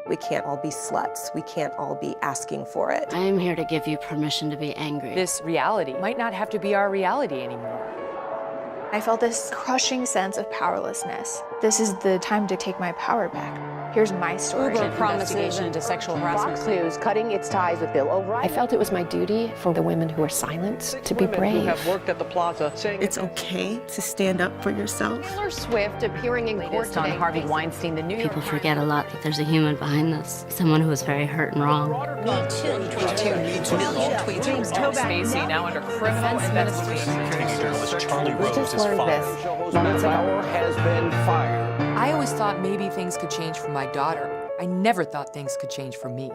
We can't all be sluts. We can't all be asking for it. I am here to give you permission to be angry. This reality might not have to be our reality anymore. I felt this crushing sense of powerlessness. This is the time to take my power back. Here's my story. Uber promises into sexual harassment. Fox News cutting its ties with Bill O'Reilly. I felt it was my duty for the women who are silenced to be brave. Who have worked at the plaza saying it's okay to stand up for yourself. Taylor Swift appearing in court today. On Harvey Weinstein, the New York People forget a lot that there's a human behind this. Someone who was very hurt and wrong. Me Too. James Spacey now under criminal investigation. We just learned this moments ago. Power has been fired. I always thought maybe things could change for my daughter. I never thought things could change for me.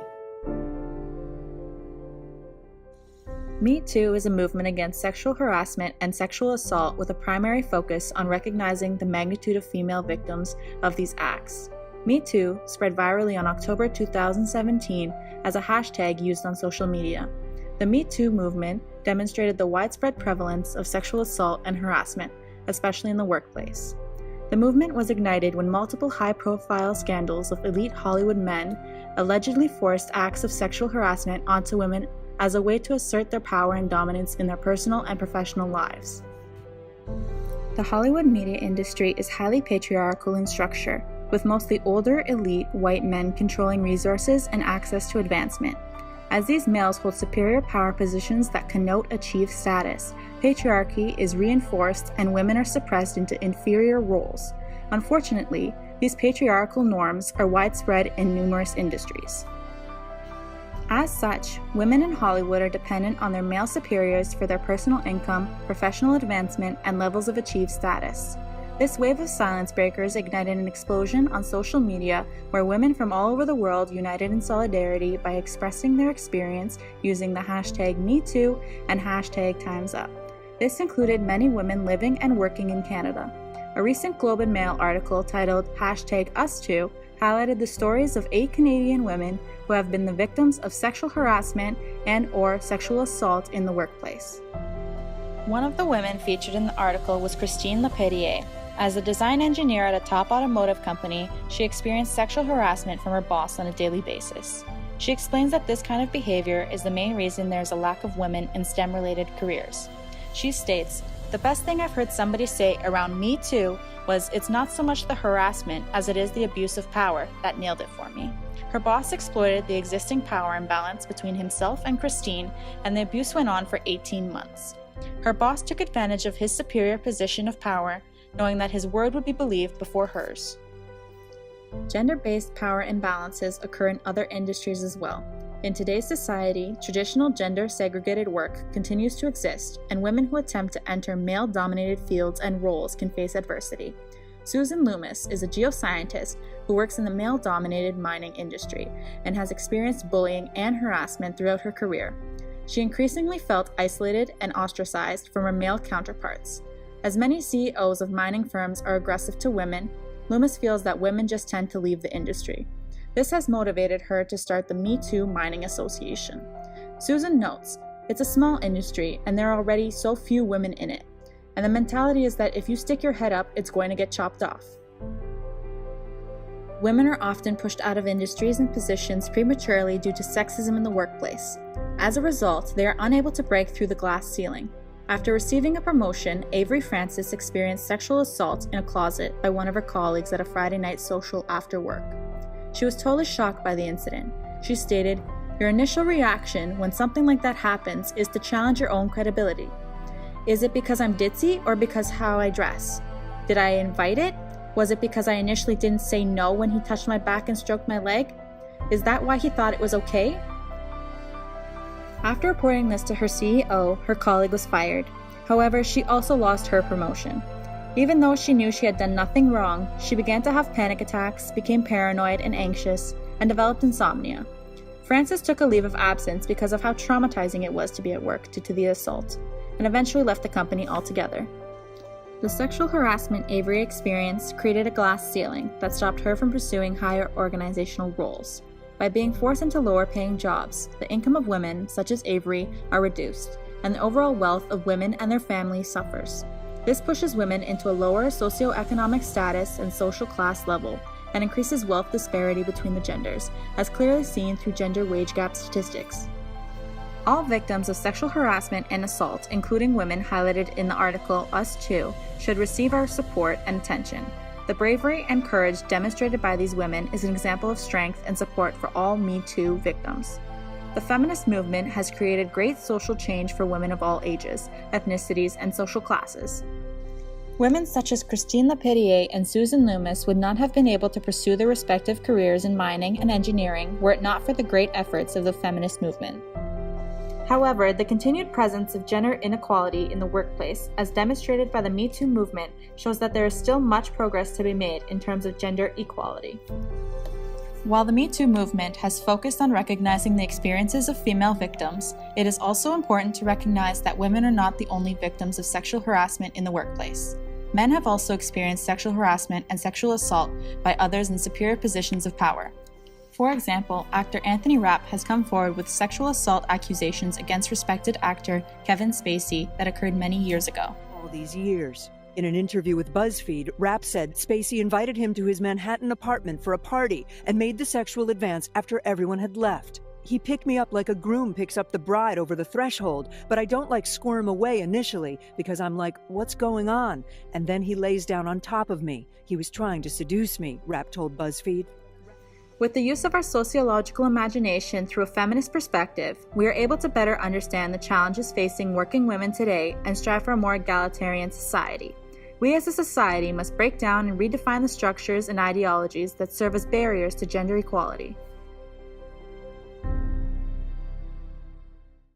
Me Too is a movement against sexual harassment and sexual assault with a primary focus on recognizing the magnitude of female victims of these acts. Me Too spread virally on October 2017 as a hashtag used on social media. The Me Too movement demonstrated the widespread prevalence of sexual assault and harassment, especially in the workplace. The movement was ignited when multiple high-profile scandals of elite Hollywood men allegedly forced acts of sexual harassment onto women as a way to assert their power and dominance in their personal and professional lives. The Hollywood media industry is highly patriarchal in structure, with mostly older, elite, white men controlling resources and access to advancement. As these males hold superior power positions that connote achieved status, patriarchy is reinforced and women are suppressed into inferior roles. Unfortunately, these patriarchal norms are widespread in numerous industries. As such, women in Hollywood are dependent on their male superiors for their personal income, professional advancement, and levels of achieved status. This wave of silence breakers ignited an explosion on social media where women from all over the world united in solidarity by expressing their experience using the hashtag MeToo and hashtag Time's Up. This included many women living and working in Canada. A recent Globe and Mail article titled hashtag #UsToo highlighted the stories of 8 Canadian women who have been the victims of sexual harassment and/or sexual assault in the workplace. One of the women featured in the article was Christine Lapierrere. As a design engineer at a top automotive company, she experienced sexual harassment from her boss on a daily basis. She explains that this kind of behavior is the main reason there is a lack of women in STEM-related careers. She states, "The best thing I've heard somebody say around Me Too was it's not so much the harassment as it is the abuse of power that nailed it for me." Her boss exploited the existing power imbalance between himself and Christine, and the abuse went on for 18 months. Her boss took advantage of his superior position of power, knowing that his word would be believed before hers. Gender-based power imbalances occur in other industries as well. In today's society, traditional gender-segregated work continues to exist, and women who attempt to enter male-dominated fields and roles can face adversity. Susan Lomas is a geoscientist who works in the male-dominated mining industry and has experienced bullying and harassment throughout her career. She increasingly felt isolated and ostracized from her male counterparts. As many CEOs of mining firms are aggressive to women, Loomis feels that women just tend to leave the industry. This has motivated her to start the Me Too Mining Association. Susan notes, "It's a small industry and there are already so few women in it. And the mentality is that if you stick your head up, it's going to get chopped off." Women are often pushed out of industries and positions prematurely due to sexism in the workplace. As a result, they are unable to break through the glass ceiling. After receiving a promotion, Avery Francis experienced sexual assault in a closet by one of her colleagues at a Friday night social after work. She was totally shocked by the incident. She stated, "Your initial reaction when something like that happens is to challenge your own credibility. Is it because I'm ditzy or because how I dress? Did I invite it? Was it because I initially didn't say no when he touched my back and stroked my leg? Is that why he thought it was okay?" After reporting this to her CEO, her colleague was fired. However, she also lost her promotion. Even though she knew she had done nothing wrong, she began to have panic attacks, became paranoid and anxious, and developed insomnia. Frances took a leave of absence because of how traumatizing it was to be at work due to the assault, and eventually left the company altogether. The sexual harassment Avery experienced created a glass ceiling that stopped her from pursuing higher organizational roles. By being forced into lower-paying jobs, the income of women, such as Avery, are reduced, and the overall wealth of women and their families suffers. This pushes women into a lower socioeconomic status and social class level, and increases wealth disparity between the genders, as clearly seen through gender wage gap statistics. All victims of sexual harassment and assault, including women highlighted in the article Us Too, should receive our support and attention. The bravery and courage demonstrated by these women is an example of strength and support for all Me Too victims. The feminist movement has created great social change for women of all ages, ethnicities, and social classes. Women such as Christine Lapierrere and Susan Lomas would not have been able to pursue their respective careers in mining and engineering were it not for the great efforts of the feminist movement. However, the continued presence of gender inequality in the workplace, as demonstrated by the Me Too movement, shows that there is still much progress to be made in terms of gender equality. While the Me Too movement has focused on recognizing the experiences of female victims, it is also important to recognize that women are not the only victims of sexual harassment in the workplace. Men have also experienced sexual harassment and sexual assault by others in superior positions of power. For example, actor Anthony Rapp has come forward with sexual assault accusations against respected actor Kevin Spacey that occurred many years ago. All these years. In an interview with BuzzFeed, Rapp said Spacey invited him to his Manhattan apartment for a party and made the sexual advance after everyone had left. He picked me up like a groom picks up the bride over the threshold, but I don't squirm away initially because I'm like, what's going on? And then he lays down on top of me. He was trying to seduce me, Rapp told BuzzFeed. With the use of our sociological imagination through a feminist perspective, we are able to better understand the challenges facing working women today and strive for a more egalitarian society. We as a society must break down and redefine the structures and ideologies that serve as barriers to gender equality.